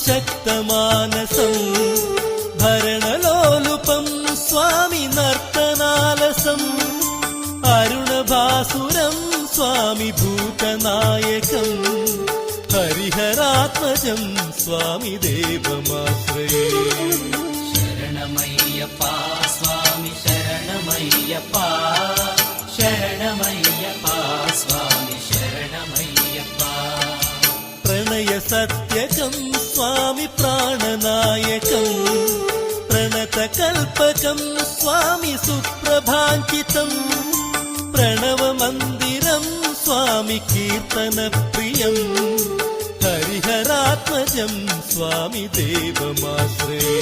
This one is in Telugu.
శక్తమానసం భరణలోలుపం స్వామి నర్తనాలసం అరుణభాసురం స్వామి భూతనాయకం హరిహరాత్మజం స్వామి దేవమాశ్రయే శరణమయ్యప్పా స్వామి శరణమయ్యప్పా శరణమయ్యప్పా స్వామి శరణమయ్యప్పా ప్రణయ సత్యకం స్వామి ప్రాణనాయకం ప్రణత కల్పకం స్వామి సుప్రభాంకితం ప్రణవ మందిరం స్వామి కీర్తన ప్రియం హరిహరాత్మజం స్వామి దేవమాశ్రయే